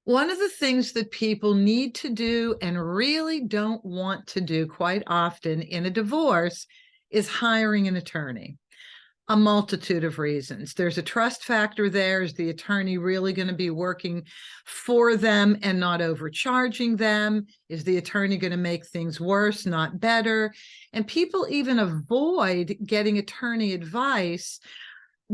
One of the things that people need to do and really don't want to do quite often in a divorce is hiring an attorney. A multitude of reasons. There's a trust factor there. Is the attorney really going to be working for them and not overcharging them? Is the attorney going to make things worse, not better? And people even avoid getting attorney advice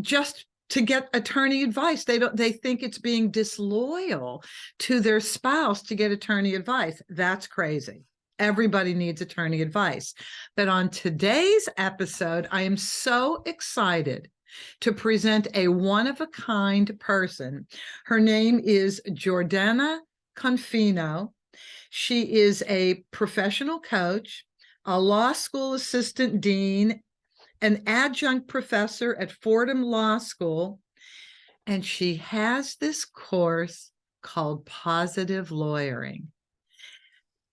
just to get attorney advice. They think it's being disloyal to their spouse to get attorney advice. That's crazy. Everybody needs attorney advice. But on today's episode, I am so excited to present a one-of-a-kind person. Her name is Jordana Confino. She is a professional coach, a law school assistant dean, an adjunct professor at Fordham Law School, and she has this course called Positive Lawyering.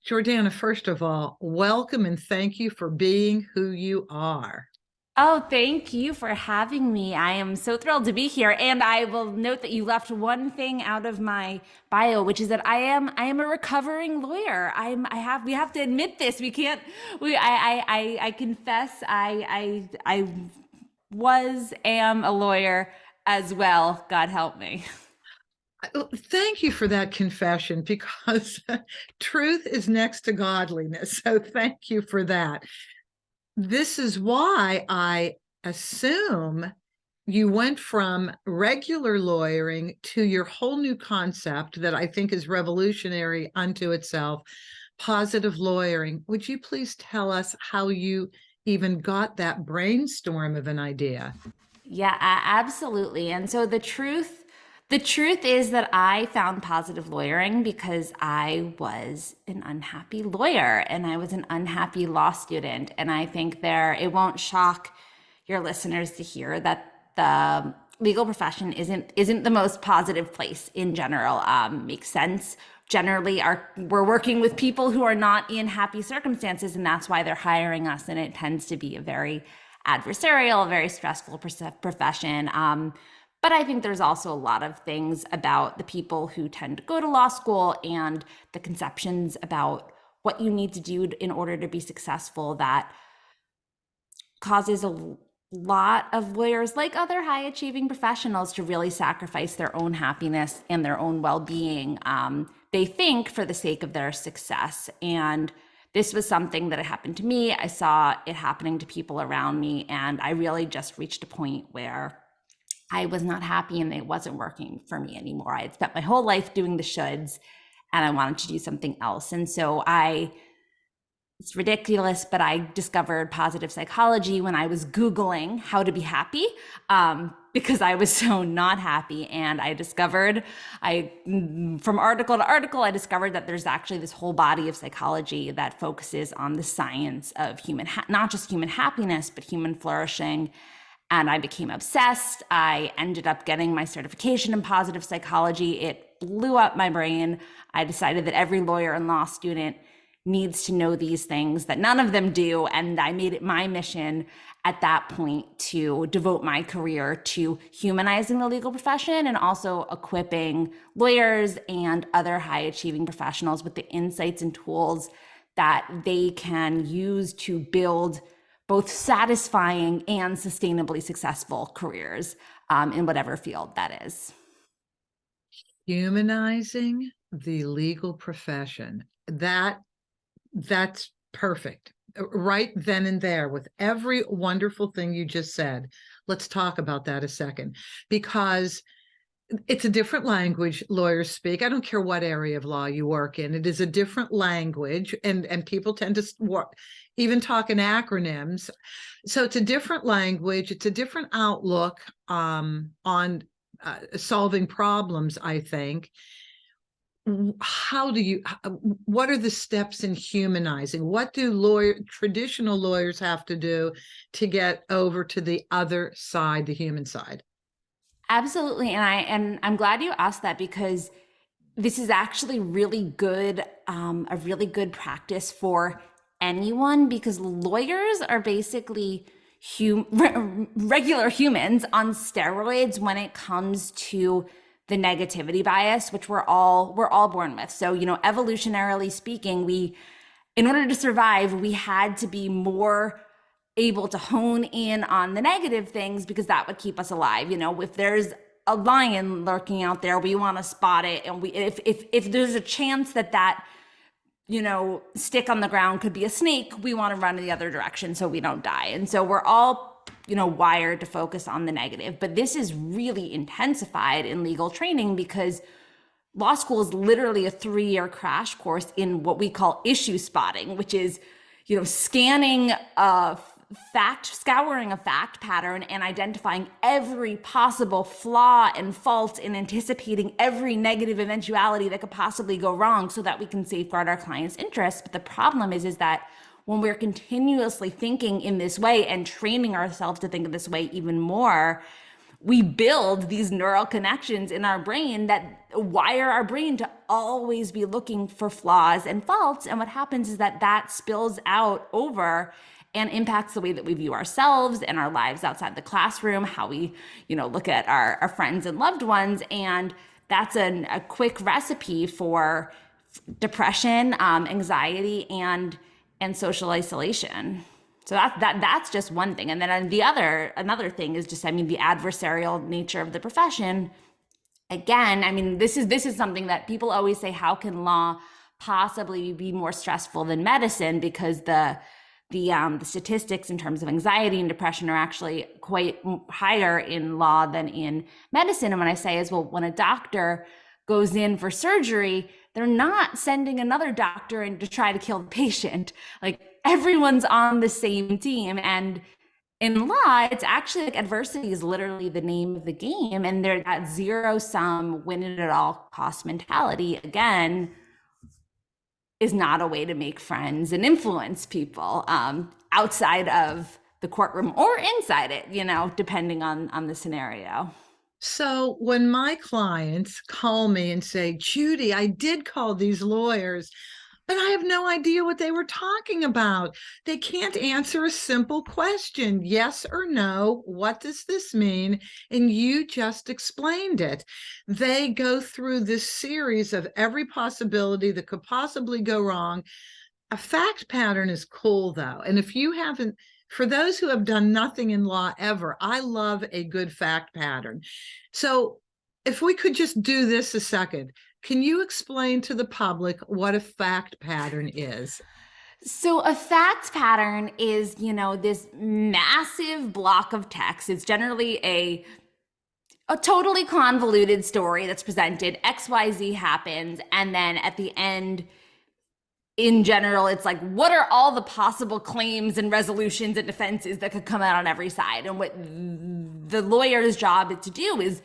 Jordana, first of all, welcome and thank you for being who you are. Oh, thank you for having me. I am so thrilled to be here. And I will note that you left one thing out of my bio, which is that I am a recovering lawyer. We have to admit this. We can't, I confess I am a lawyer as well. God help me. Thank you for that confession, because truth is next to godliness. So thank you for that. This is why I assume you went from regular lawyering to your whole new concept that I think is revolutionary unto itself, positive lawyering. Would you please tell us how you even got that brainstorm of an idea? Yeah, absolutely. And so the truth is that I found positive lawyering because I was an unhappy lawyer and I was an unhappy law student. And I think it won't shock your listeners to hear that the legal profession isn't the most positive place in general. Makes sense. Generally, we're working with people who are not in happy circumstances, and that's why they're hiring us. And it tends to be a very adversarial, very stressful profession. But I think there's also a lot of things about the people who tend to go to law school and the conceptions about what you need to do in order to be successful that causes a lot of lawyers, like other high achieving professionals, to really sacrifice their own happiness and their own well-being. They think for the sake of their success. And this was something that had happened to me. I saw it happening to people around me. And I really just reached a point where I was not happy and it wasn't working for me anymore. I had spent my whole life doing the shoulds and I wanted to do something else. And so it's ridiculous, but I discovered positive psychology when I was Googling how to be happy, because I was so not happy. And from article to article, I discovered that there's actually this whole body of psychology that focuses on the science of not just human happiness, but human flourishing. And I became obsessed. I ended up getting my certification in positive psychology. It blew up my brain. I decided that every lawyer and law student needs to know these things, that none of them do. And I made it my mission at that point to devote my career to humanizing the legal profession and also equipping lawyers and other high achieving professionals with the insights and tools that they can use to build both satisfying and sustainably successful careers in whatever field that is. Humanizing the legal profession. That's perfect. Right then and there, with every wonderful thing you just said. Let's talk about that a second, because it's a different language lawyers speak. I don't care what area of law you work in. It is a different language, and people tend to even talk in acronyms. So it's a different language. It's a different outlook on solving problems, I think. What are the steps in humanizing? What do traditional lawyers have to do to get over to the other side, the human side? Absolutely. And I'm glad you asked that, because this is actually really good, a really good practice for anyone, because lawyers are basically regular humans on steroids when it comes to the negativity bias, which we're all born with. So, evolutionarily speaking, in order to survive, we had to be more able to hone in on the negative things because that would keep us alive. If there's a lion lurking out there, we want to spot it. And if there's a chance that stick on the ground could be a snake, we want to run in the other direction so we don't die. And so we're all, wired to focus on the negative. But this is really intensified in legal training because law school is literally a 3-year crash course in what we call issue spotting, which is, scouring a fact pattern and identifying every possible flaw and fault and anticipating every negative eventuality that could possibly go wrong so that we can safeguard our clients' interests. But the problem is that when we're continuously thinking in this way and training ourselves to think of this way even more, we build these neural connections in our brain that wire our brain to always be looking for flaws and faults. And what happens is that spills out over and impacts the way that we view ourselves and our lives outside the classroom, how we, look at our friends and loved ones. And that's a quick recipe for depression, anxiety, and social isolation. So that's just one thing. And then another thing is just, the adversarial nature of the profession. Again, this is something that people always say, how can law possibly be more stressful than medicine? Because the statistics in terms of anxiety and depression are actually quite higher in law than in medicine. And when I say is, well, when a doctor goes in for surgery, they're not sending another doctor in to try to kill the patient. Like, everyone's on the same team. And in law, it's actually like adversity is literally the name of the game. And they're that zero-sum, win it at all cost mentality, again, is not a way to make friends and influence people outside of the courtroom or inside it, depending on the scenario. So when my clients call me and say, Judy, I did call these lawyers, but I have no idea what they were talking about. They can't answer a simple question, yes or no. What does this mean? And you just explained it. They go through this series of every possibility that could possibly go wrong. A fact pattern is cool, though. And if you haven't, for those who have done nothing in law ever, I love a good fact pattern. So if we could just do this a second, can you explain to the public what a fact pattern is? So a fact pattern is, this massive block of text. It's generally a totally convoluted story that's presented. XYZ happens. And then at the end, in general, it's like, what are all the possible claims and resolutions and defenses that could come out on every side? And what the lawyer's job to do is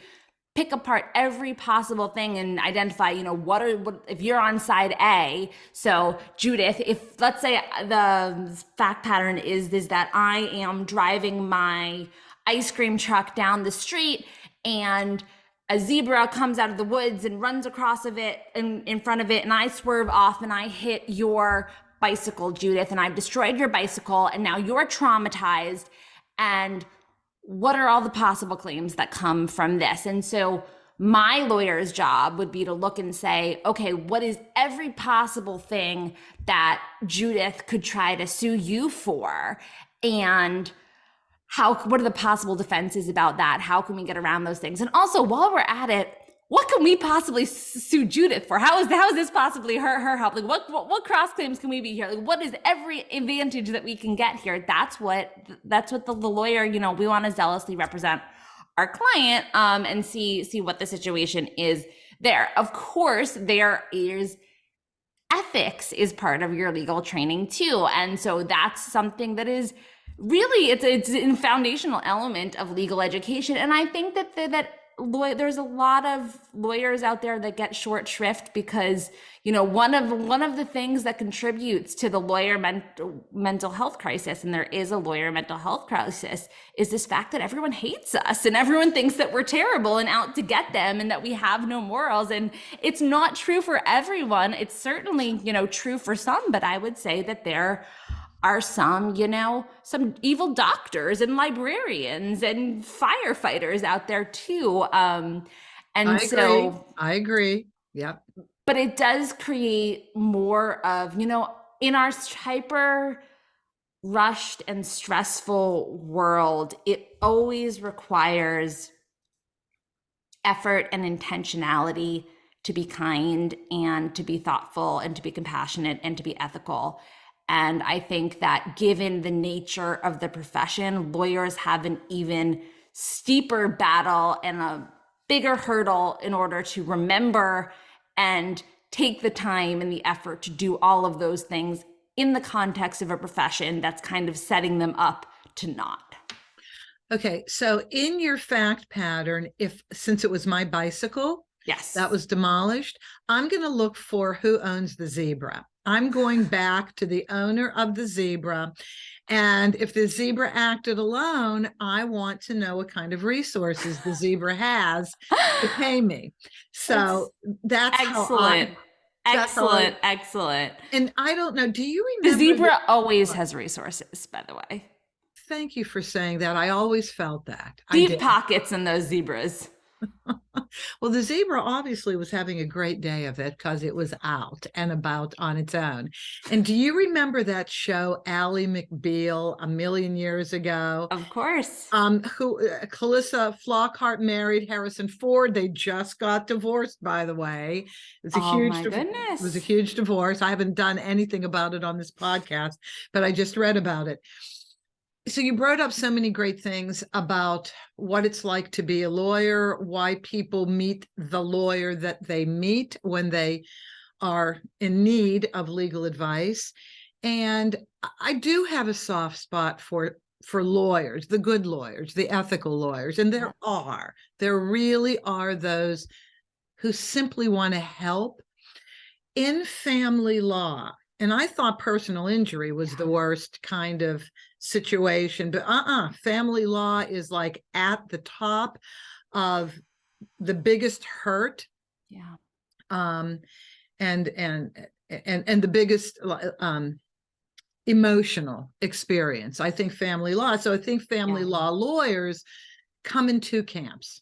pick apart every possible thing and identify, what if you're on side A. So Judith, if let's say the fact pattern is that I am driving my ice cream truck down the street and a zebra comes out of the woods and runs across of it in front of it, and I swerve off and I hit your bicycle, Judith, and I've destroyed your bicycle, and now you're traumatized. And what are all the possible claims that come from this? And so my lawyer's job would be to look and say, okay, what is every possible thing that Judith could try to sue you for? And what are the possible defenses about that? How can we get around those things? And also, while we're at it, what can we possibly sue Judith for? How is this possibly her help? Like, what cross claims can we be here? Like, what is every advantage that we can get here? That's what the lawyer, we want to zealously represent our client and see what the situation is there. Of course, there is ethics is part of your legal training too, and so that's something that is really it's a foundational element of legal education. And I think that there's a lot of lawyers out there that get short shrift because, one of the things that contributes to the lawyer mental health crisis, and there is a lawyer mental health crisis, is this fact that everyone hates us and everyone thinks that we're terrible and out to get them and that we have no morals. And it's not true for everyone. It's certainly, true for some, but I would say that there are some evil doctors and librarians and firefighters out there too. And so, I agree. Yep. but it does create more of, in our hyper rushed and stressful world, it always requires effort and intentionality to be kind and to be thoughtful and to be compassionate and to be ethical. And I think that given the nature of the profession, lawyers have an even steeper battle and a bigger hurdle in order to remember and take the time and the effort to do all of those things in the context of a profession that's kind of setting them up to not. Okay, so in your fact pattern, since it was my bicycle Yes. that was demolished, I'm going to look for who owns the zebra. I'm going back to the owner of the zebra. And if the zebra acted alone, I want to know what kind of resources the zebra has to pay me. So that's excellent. Excellent. Excellent. And I don't know, do you The remember? zebra always has resources, by the way. Thank you for saying that. I always felt that. Deep pockets in those zebras. Well, the zebra obviously was having a great day of it because it was out and about on its own. And do you remember that show, Ally McBeal, a million years ago? Of course. Who Calissa Flockhart married Harrison Ford. They just got divorced, by the way. It's a goodness. It was a huge divorce. I haven't done anything about it on this podcast, but I just read about it. So you brought up so many great things about what it's like to be a lawyer, why people meet the lawyer that they meet when they are in need of legal advice. And I do have a soft spot for lawyers, the good lawyers, the ethical lawyers. And there really are those who simply want to help in family law. And I thought personal injury was the worst kind of situation, but family law is like at the top of the biggest hurt. Yeah. And the biggest emotional experience. I think family law. So I think family law lawyers come in two camps: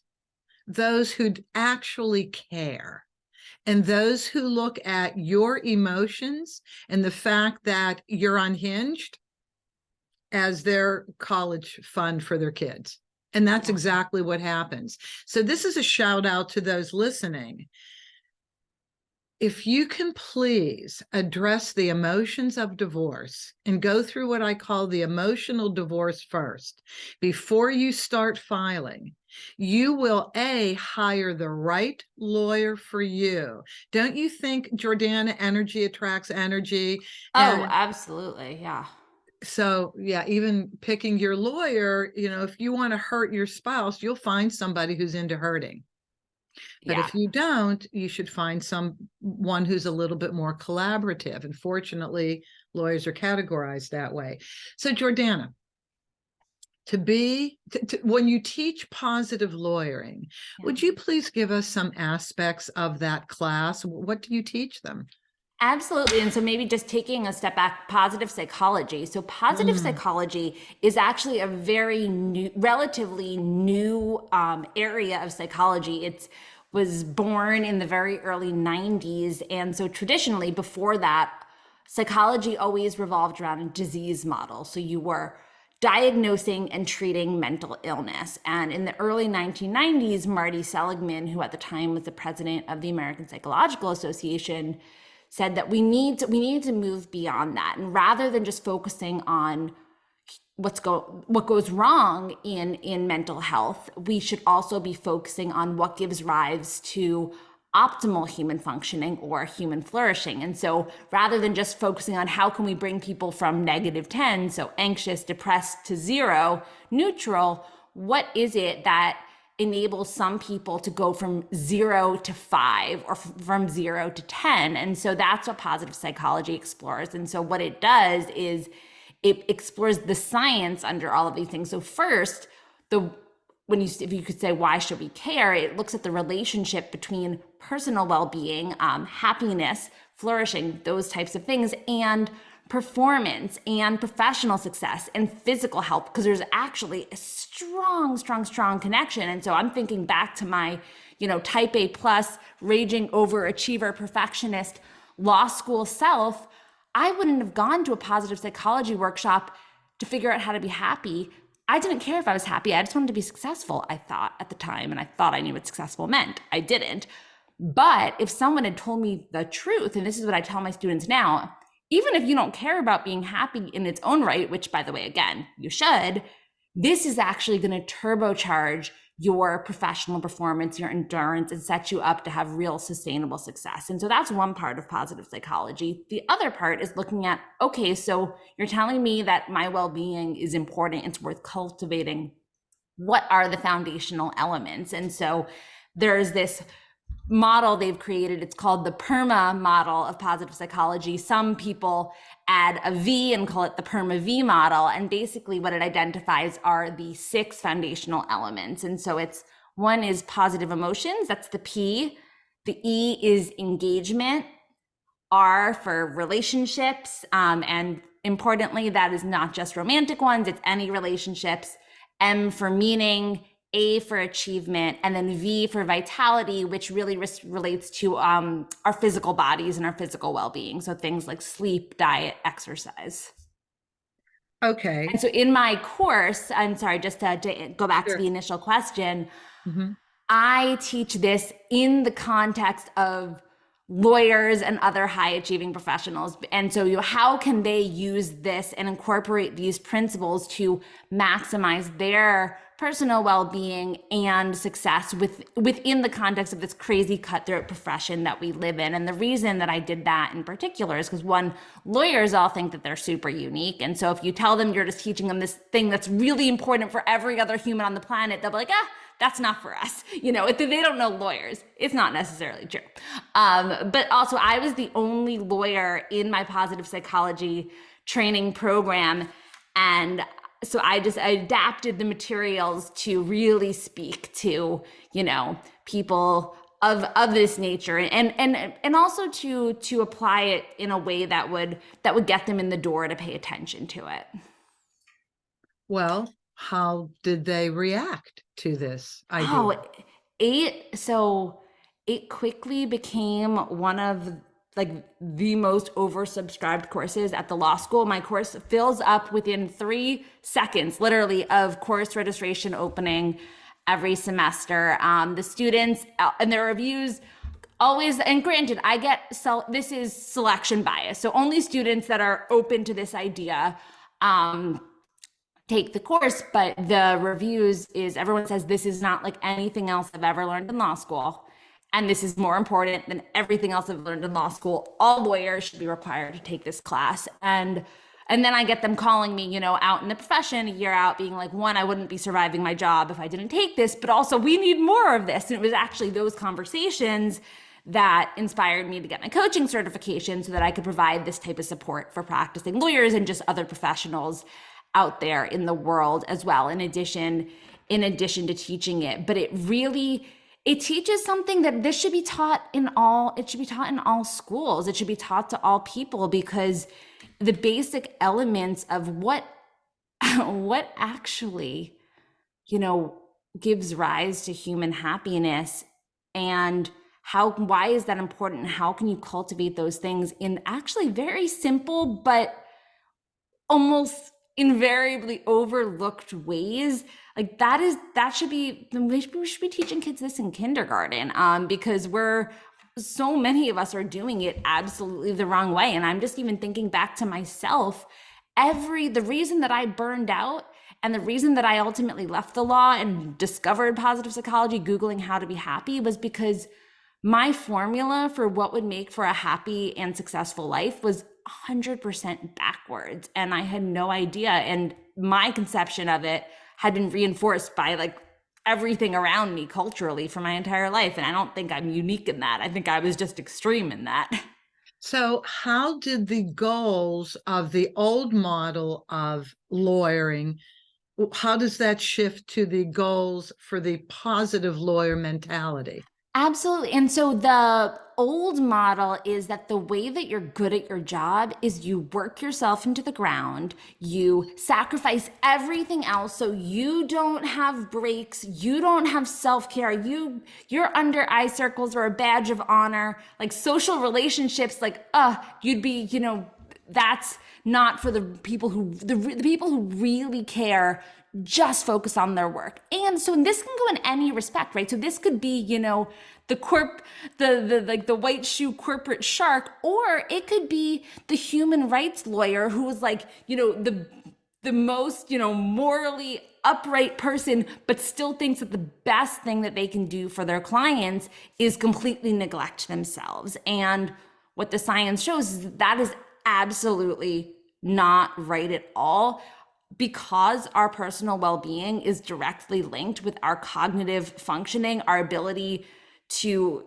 those who actually care, and those who look at your emotions and the fact that you're unhinged as their college fund for their kids. And that's exactly what happens. So this is a shout out to those listening. If you can please address the emotions of divorce and go through what I call the emotional divorce first, before you start filing, you will hire the right lawyer for you. Don't you think, Jordana, energy attracts energy? Oh, absolutely. Yeah. So even picking your lawyer, if you want to hurt your spouse, you'll find somebody who's into hurting. But if you don't, you should find someone who's a little bit more collaborative. And fortunately, lawyers are categorized that way. So Jordana, when you teach positive lawyering, would you please give us some aspects of that class? What do you teach them? Absolutely. And so maybe just taking a step back, positive psychology. So positive psychology is actually a very new, relatively new area of psychology. It was born in the very early 90s. And so traditionally before that, psychology always revolved around a disease model. So you were diagnosing and treating mental illness. And in the early 1990s, Marty Seligman, who at the time was the president of the American Psychological Association, said that we need to move beyond that. And rather than just focusing on what goes wrong in mental health, we should also be focusing on what gives rise to optimal human functioning or human flourishing. And so rather than just focusing on how can we bring people from -10, so anxious, depressed, to 0, neutral, what is it that enables some people to go from 0 to 5 or from 0 to 10? And so that's what positive psychology explores. And so what it does is it explores the science under all of these things. So first, if you could say, why should we care? It looks at the relationship between personal well-being, happiness, flourishing, those types of things, and performance and professional success and physical health, because there's actually a strong connection. And so I'm thinking back to my type A plus, raging overachiever, perfectionist, law school self, I wouldn't have gone to a positive psychology workshop to figure out how to be happy. I didn't care if I was happy. I just wanted to be successful, I thought at the time. And I thought I knew what successful meant. I didn't. But if someone had told me the truth, and this is what I tell my students now, even if you don't care about being happy in its own right, which by the way, again, you should, this is actually going to turbocharge your professional performance, your endurance, and set you up to have real sustainable success. And so that's one part of positive psychology. The other part is looking at, okay, so you're telling me that my well-being is important, it's worth cultivating. What are the foundational elements? And so there's this model they've created. It's called the PERMA model of positive psychology. Some people add a V and call it the PERMA V model. And basically what it identifies are the 6 foundational elements. And so one is positive emotions. That's the P. The E is engagement. R for relationships. And importantly, that is not just romantic ones. It's any relationships. M for meaning. A for achievement, and then V for vitality, which really relates to our physical bodies and our physical well-being. So things like sleep, diet, exercise. Okay. And so in my course, I'm sorry, just to go back to the initial question, I teach this in the context of lawyers and other high achieving professionals. And so how can they use this and incorporate these principles to maximize their personal well-being and success within the context of this crazy cutthroat profession that we live in. And the reason that I did that in particular is because, one, lawyers all think that they're super unique. And so if you tell them you're just teaching them this thing that's really important for every other human on the planet, they'll be like, that's not for us. If they don't know lawyers, it's not necessarily true. But also I was the only lawyer in my positive psychology training program. And so I adapted the materials to really speak to, people of this nature, and also to apply it in a way that would get them in the door to pay attention to it. Well, how did they react to this idea? It quickly became one of the most oversubscribed courses at the law school. My course fills up within 3 seconds, literally, of course registration opening every semester. The students and their reviews always, and granted, this is selection bias. So only students that are open to this idea take the course, but the reviews is everyone says this is not like anything else I've ever learned in law school. And this is more important than everything else I've learned in law school. All lawyers should be required to take this class. And then I get them calling me, out in the profession a year out, being like, one, I wouldn't be surviving my job if I didn't take this, but also we need more of this. And it was actually those conversations that inspired me to get my coaching certification so that I could provide this type of support for practicing lawyers and just other professionals out there in the world as well, in addition to teaching it. But it teaches something that this should be taught in all schools. It should be taught to all people, because the basic elements of what actually, gives rise to human happiness, and why is that important? And how can you cultivate those things in actually very simple, but almost invariably overlooked ways? We should be teaching kids this in kindergarten, because so many of us are doing it absolutely the wrong way. And I'm just even thinking back to myself, the reason that I burned out and the reason that I ultimately left the law and discovered positive psychology, Googling how to be happy, was because my formula for what would make for a happy and successful life was 100% backwards. And I had no idea. And my conception of it had been reinforced by everything around me culturally for my entire life. And I don't think I'm unique in that. I think I was just extreme in that. So how did the goals of the old model of lawyering, how does that shift to the goals for the positive lawyer mentality? Absolutely. And so the old model is that the way that you're good at your job is you work yourself into the ground, you sacrifice everything else so you don't have breaks, you don't have self-care, you're under eye circles or a badge of honor, like social relationships, like you'd be, that's not for the people the people who really care just focus on their work. And so this can go in any respect, right? So this could be, the like the white shoe corporate shark, or it could be the human rights lawyer who was like, the most, morally upright person, but still thinks that the best thing that they can do for their clients is completely neglect themselves. And what the science shows is that is absolutely not right at all, because our personal well-being is directly linked with our cognitive functioning, our ability to,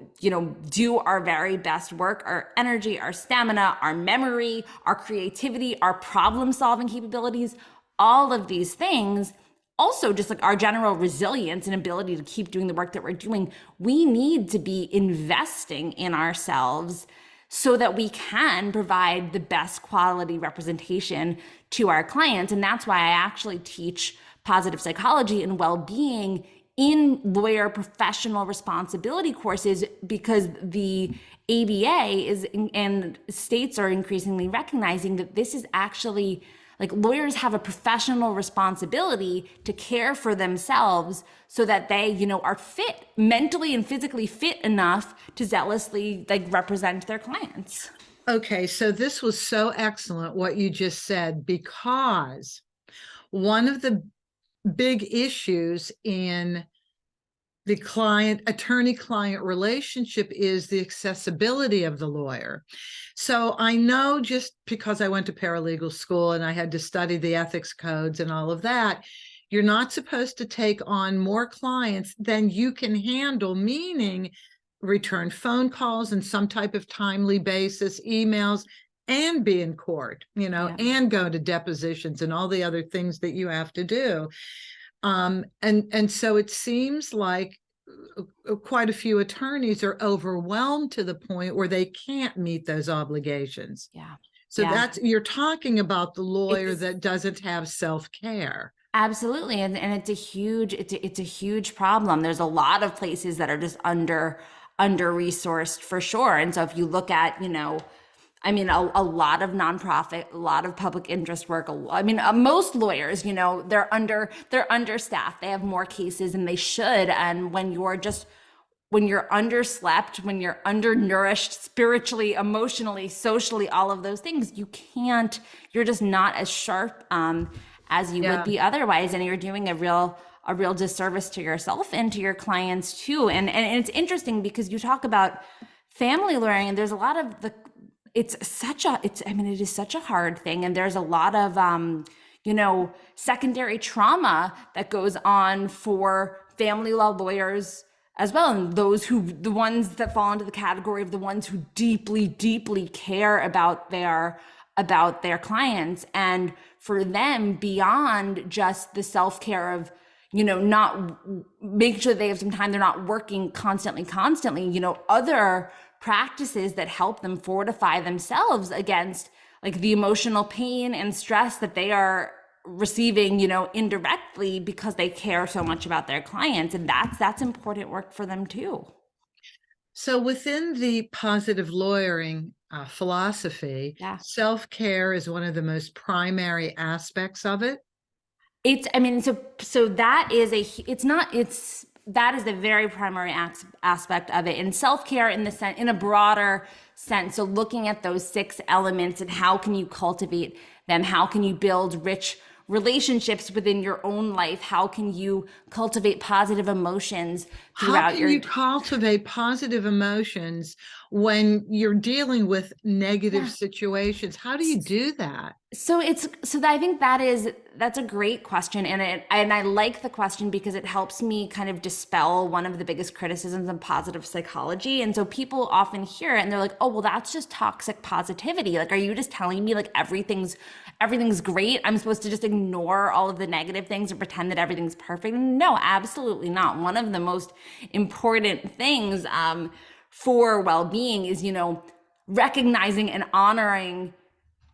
do our very best work, our energy, our stamina, our memory, our creativity, our problem-solving capabilities, all of these things. Also, just like our general resilience and ability to keep doing the work that we're doing, we need to be investing in ourselves so that we can provide the best quality representation to our clients. And that's why I actually teach positive psychology and well-being in lawyer professional responsibility courses, because the ABA is, and states are increasingly recognizing that this is actually, like, lawyers have a professional responsibility to care for themselves so that they, are fit, mentally and physically fit enough to zealously represent their clients. Okay, so this was so excellent what you just said, because one of the big issues in the attorney-client relationship is the accessibility of the lawyer. So I know, just because I went to paralegal school and I had to study the ethics codes and all of that, you're not supposed to take on more clients than you can handle, meaning return phone calls in some type of timely basis, emails, and be in court, and go to depositions and all the other things that you have to do. And so it seems like quite a few attorneys are overwhelmed to the point where they can't meet those obligations. Yeah. So you're talking about the lawyer that doesn't have self-care. Absolutely. And it's a huge problem. There's a lot of places that are just under resourced for sure. And so if you look at, a lot of nonprofit, a lot of public interest work. Most lawyers, they're understaffed. They have more cases than they should. And when you're underslept, when you're undernourished spiritually, emotionally, socially, all of those things, you're just not as sharp as you would be otherwise. And you're doing a real disservice to yourself and to your clients too. And it's interesting because you talk about family lawyering, and there's a lot of it is such a hard thing. And there's a lot of, secondary trauma that goes on for family law lawyers as well. And the ones that fall into the category of the ones who deeply, deeply care about their clients. And for them, beyond just the self-care of, not making sure they have some time, they're not working constantly, other practices that help them fortify themselves against the emotional pain and stress that they are receiving, indirectly, because they care so much about their clients. And that's important work for them too. So within the positive lawyering philosophy, self-care is one of the most primary aspects of it. That is the very primary aspect of it. And self-care in a broader sense. So looking at those 6 elements and how can you cultivate them? How can you build rich relationships within your own life? How can you cultivate positive emotions throughout your... How can you cultivate positive emotions when you're dealing with negative situations? How do you do that? So I think that's a great question. And I like the question because it helps me kind of dispel one of the biggest criticisms of positive psychology. And so people often hear it and they're like, oh, well, that's just toxic positivity. Are you just telling me everything's great? I'm supposed to just ignore all of the negative things and pretend that everything's perfect? No, absolutely not. One of the most important things for well-being is, recognizing and honoring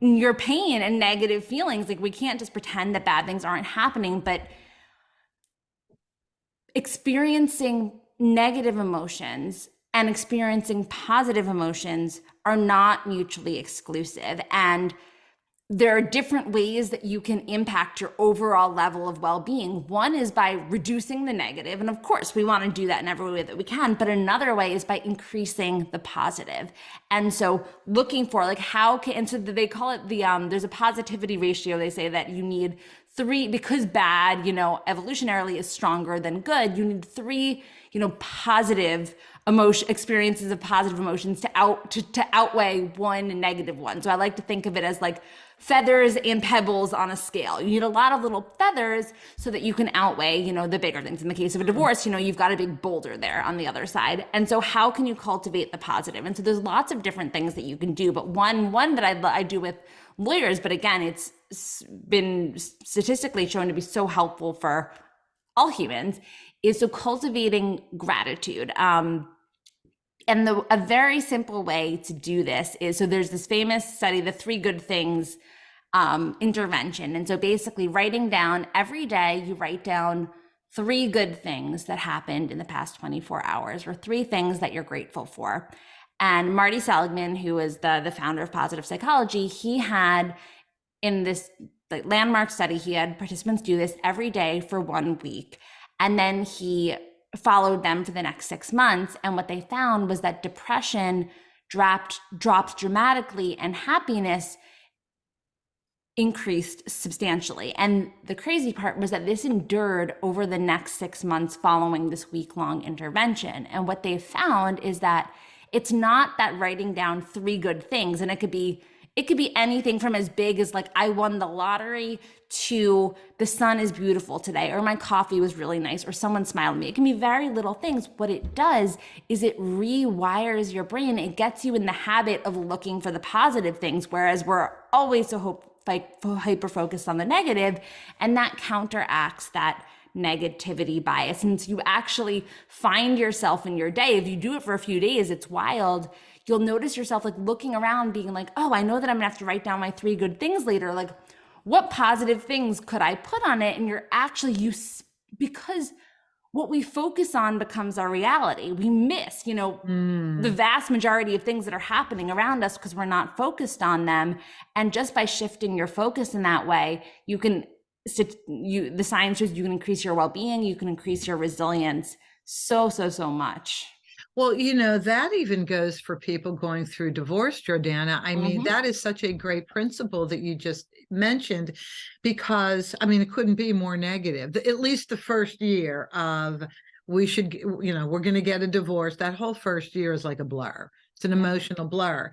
your pain and negative feelings. Like, we can't just pretend that bad things aren't happening, but experiencing negative emotions and experiencing positive emotions are not mutually exclusive. And there are different ways that you can impact your overall level of well-being. One is by reducing the negative, and of course we want to do that in every way that we can, but another way is by increasing the positive. And so looking for like and so they call it there's a positivity ratio. They say that you need 3, because bad, evolutionarily is stronger than good. You need 3, positive experiences of positive emotions to outweigh 1 negative one. So I like to think of it as like feathers and pebbles on a scale. You need a lot of little feathers so that you can outweigh, the bigger things. In the case of a divorce, you've got a big boulder there on the other side. And so how can you cultivate the positive? And so there's lots of different things that you can do. But one that I do with lawyers, but again, it's been statistically shown to be so helpful for all humans, is so cultivating gratitude. And a very simple way to do this is, so there's this famous study, the 3 good things intervention. And so basically writing down every day, you write down 3 good things that happened in the past 24 hours, or 3 things that you're grateful for. And Marty Seligman, who is the founder of positive psychology, he had, in this landmark study, he had participants do this every day for 1 week. And then he followed them for the next 6 months. And what they found was that depression dropped dramatically and happiness increased substantially. And the crazy part was that this endured over the next 6 months following this week-long intervention. And what they found is that it's not that writing down 3 good things, and it could be anything from as big as like, I won the lottery, to the sun is beautiful today, or my coffee was really nice, or someone smiled at me. It can be very little things. What it does is it rewires your brain. It gets you in the habit of looking for the positive things, whereas we're always so hyper-focused on the negative, and that counteracts that negativity bias. And so you actually find yourself in your day, if you do it for a few days, it's wild. You'll notice yourself like looking around being like, oh, I know that I'm gonna have to write down my 3 good things later. Like, what positive things could I put on it? And you're actually, because what we focus on becomes our reality. We miss, the vast majority of things that are happening around us because we're not focused on them. And just by shifting your focus in that way, the science shows you can increase your well-being, you can increase your resilience so much. Well, that even goes for people going through divorce, Jordana. I mean, that is such a great principle that you just mentioned, because, it couldn't be more negative. At least the first year of, we're going to get a divorce. That whole first year is like a blur. It's an emotional blur.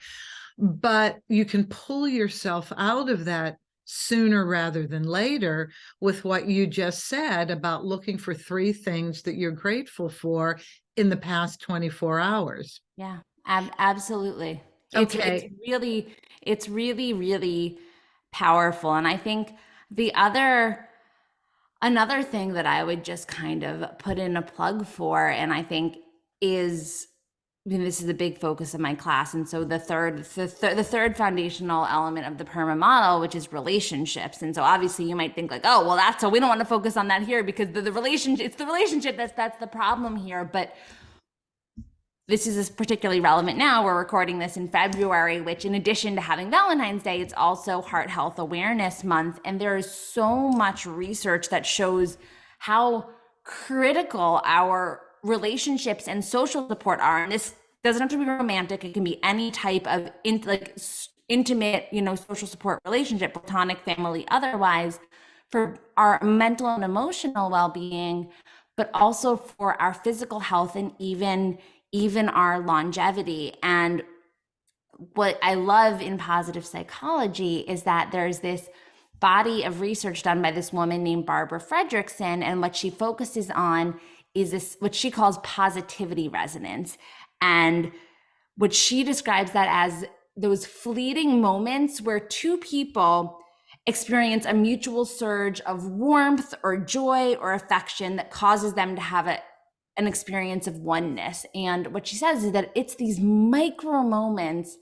But you can pull yourself out of that sooner rather than later with what you just said about looking for 3 things that you're grateful for in the past 24 hours. Yeah, absolutely. Okay. It's really powerful. And I think another thing that I would just kind of put in a plug for, and I think is, this is a big focus of my class. And so the third foundational element of the PERMA model, which is relationships. And so obviously you might think like, oh, well, so we don't want to focus on that here because it's the relationship that's the problem here. But this is particularly relevant now. We're recording this in February, which, in addition to having Valentine's Day, it's also Heart Health Awareness Month. And there is so much research that shows how critical our relationships and social support are. And this doesn't have to be romantic. It can be any type of intimate, social support relationship, platonic, family, otherwise, for our mental and emotional well-being, but also for our physical health and even our longevity. And what I love in positive psychology is that there's this body of research done by this woman named Barbara Fredrickson, and what she focuses on is this, what she calls positivity resonance. And what she describes that as those fleeting moments where 2 people experience a mutual surge of warmth or joy or affection that causes them to have an an experience of oneness. And what she says is that it's these micro moments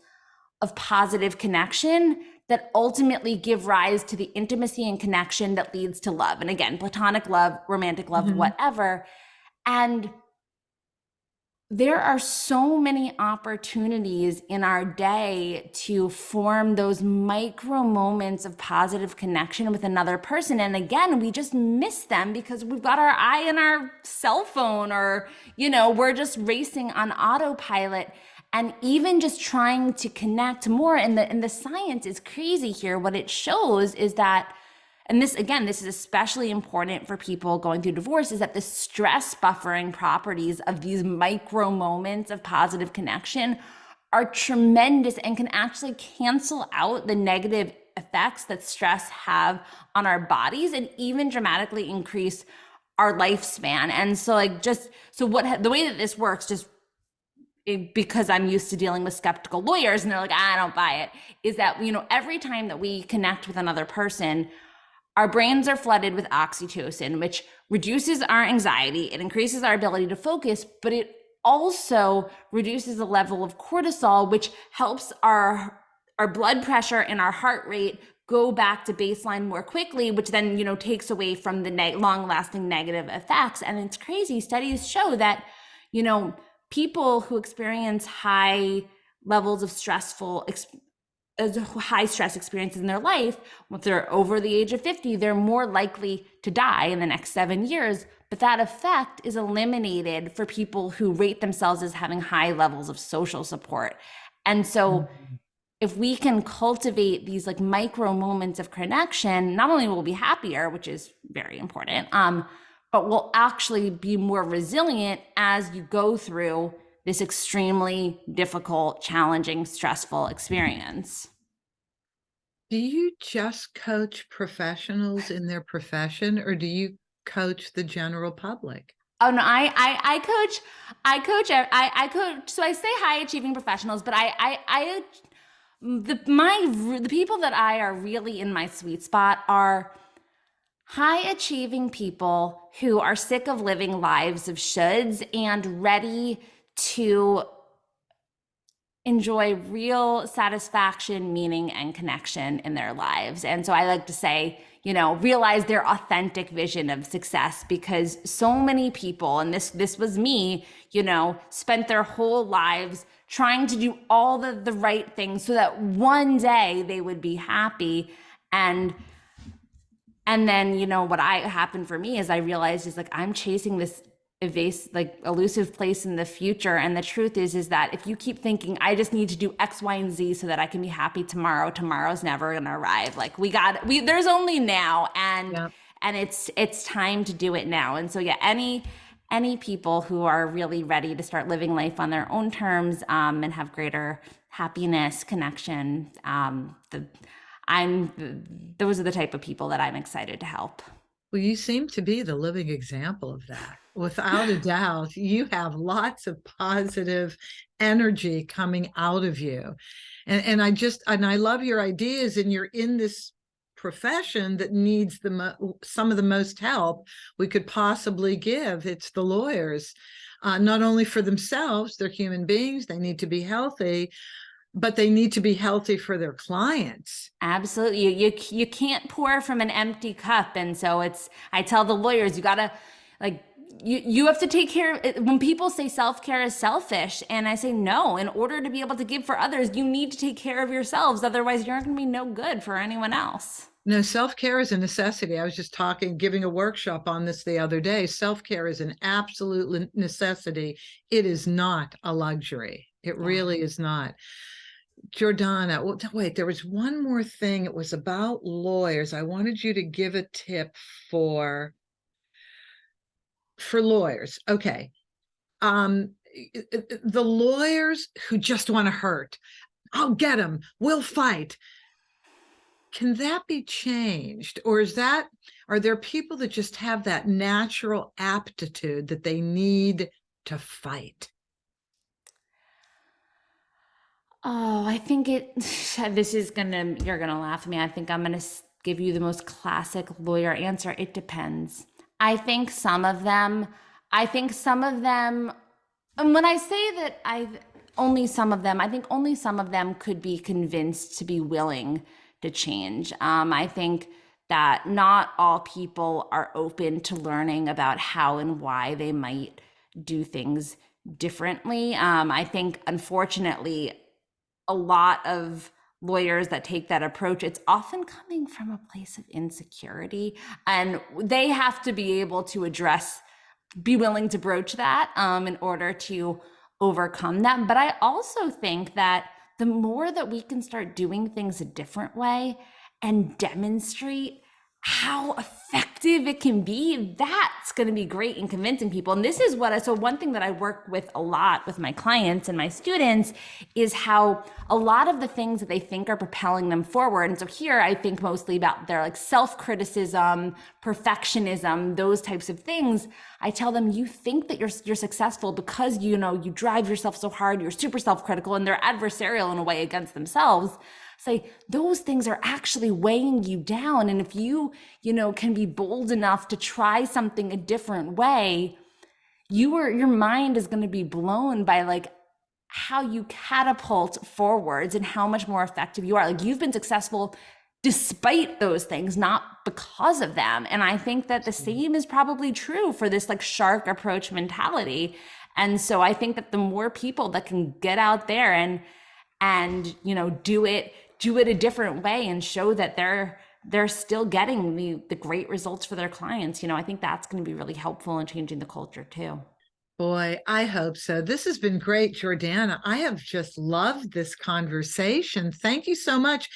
of positive connection that ultimately give rise to the intimacy and connection that leads to love. And again, platonic love, romantic love, whatever. And there are so many opportunities in our day to form those micro moments of positive connection with another person. And again, we just miss them because we've got our eye on our cell phone, or, we're just racing on autopilot. And even just trying to connect more, and the science is crazy here. What it shows is that, and this is especially important for people going through divorce, is that the stress buffering properties of these micro moments of positive connection are tremendous and can actually cancel out the negative effects that stress have on our bodies and even dramatically increase our lifespan. And so the way that this works, because I'm used to dealing with skeptical lawyers and they're like, I don't buy it, is that, every time that we connect with another person, our brains are flooded with oxytocin, which reduces our anxiety. It increases our ability to focus, but it also reduces the level of cortisol, which helps our blood pressure and our heart rate go back to baseline more quickly, which then, takes away from the long-lasting negative effects. And it's crazy. Studies show that, people who experience high levels of high stress experiences in their life, if they're over the age of 50, they're more likely to die in the next 7 years. But that effect is eliminated for people who rate themselves as having high levels of social support. And so if we can cultivate these micro moments of connection, not only will we be happier, which is very important, but we'll actually be more resilient as you go through this extremely difficult, challenging, stressful experience. Do you just coach professionals in their profession, or do you coach the general public? Oh no, I coach. So I say high achieving professionals, but the people that I are really in my sweet spot are high achieving people who are sick of living lives of shoulds and ready to enjoy real satisfaction, meaning, and connection in their lives. And so I like to say, realize their authentic vision of success, because so many people, and this was me, spent their whole lives trying to do all the right things so that one day they would be happy. And then, what happened for me is I realized I'm chasing this elusive place in the future. And the truth is that if you keep thinking, I just need to do X, Y, and Z so that I can be happy tomorrow's never going to arrive. There's only now, and it's time to do it now. And so, any people who are really ready to start living life on their own terms, and have greater happiness, connection, those are the type of people that I'm excited to help. Well, you seem to be the living example of that. Without a doubt, you have lots of positive energy coming out of you. And I love your ideas, and you're in this profession that needs some of the most help we could possibly give. It's the lawyers, not only for themselves, they're human beings, they need to be healthy, but they need to be healthy for their clients. Absolutely. You can't pour from an empty cup. And so I tell the lawyers, you gotta you have to take care. When people say self-care is selfish, and I say no, in order to be able to give for others, you need to take care of yourselves. Otherwise you're not going to be no good for anyone else. No, self-care is a necessity. I was just giving a workshop on this the other day. Self-care is an absolute necessity. It is not a luxury. It really is not. Jordana, wait, there was one more thing. It was about lawyers. I wanted you to give a tip for lawyers. Okay. The lawyers who just want to hurt. I'll get them. We'll fight. Can that be changed? Or are there people that just have that natural aptitude that they need to fight? Oh, I think you're gonna laugh at me. I think I'm gonna give you the most classic lawyer answer. It depends. I think some of them I think some of them, and when I say that only some of them, I think only some of them could be convinced to be willing to change. I think that not all people are open to learning about how and why they might do things differently. I think, unfortunately, a lot of lawyers that take that approach, it's often coming from a place of insecurity, and they have to be able to be willing to broach that in order to overcome that. But I also think that the more that we can start doing things a different way and demonstrate how effective it can be, that's going to be great in convincing people. And this is so one thing that I work with a lot with my clients and my students is how a lot of the things that they think are propelling them forward. And so here I think mostly about their like self-criticism, perfectionism, those types of things. I tell them, you think that you're successful because, you drive yourself so hard, you're super self-critical, and they're adversarial in a way against themselves. Say those things are actually weighing you down. And if you can be bold enough to try something a different way, your mind is going to be blown by like how you catapult forwards and how much more effective you are. Like, you've been successful despite those things, not because of them. And I think that the same is probably true for this like shark approach mentality. And so I think that the more people that can get out there and do it a different way and show that they're still getting the great results for their clients, I think that's going to be really helpful in changing the culture too. Boy, I hope so. This has been great, Jordana. I have just loved this conversation. Thank you so much.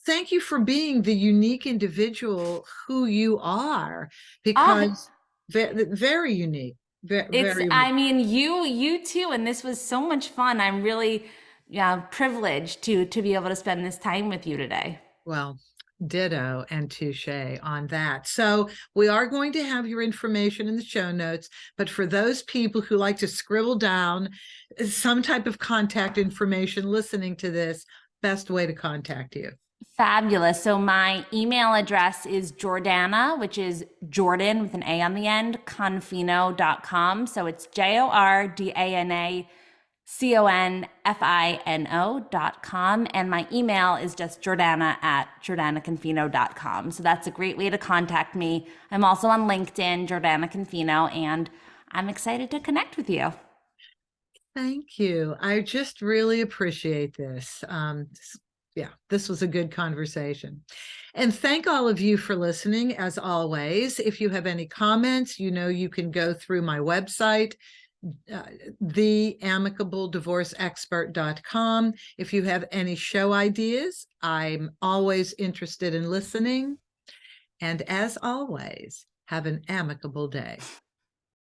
Thank you for being the unique individual who you are, Oh, because very unique. Very I unique. mean, you too, and this was so much fun. I'm really, yeah, privileged to be able to spend this time with you today. Well, ditto and touche on that. So we are going to have your information in the show notes, but for those people who like to scribble down some type of contact information listening to this, best way to contact you. Fabulous. So my email address is Jordana, which is Jordan with an A on the end, Confino.com. So it's JORDANACONFINO.com. And my email is just Jordana@JordanaConfino.com. So that's a great way to contact me. I'm also on LinkedIn, Jordana Confino, and I'm excited to connect with you. Thank you. I just really appreciate this. Yeah, this was a good conversation. And thank all of you for listening, as always. If you have any comments, you can go through my website, theamicableddivorceexpert.com. If you have any show ideas, I'm always interested in listening. And as always, have an amicable day.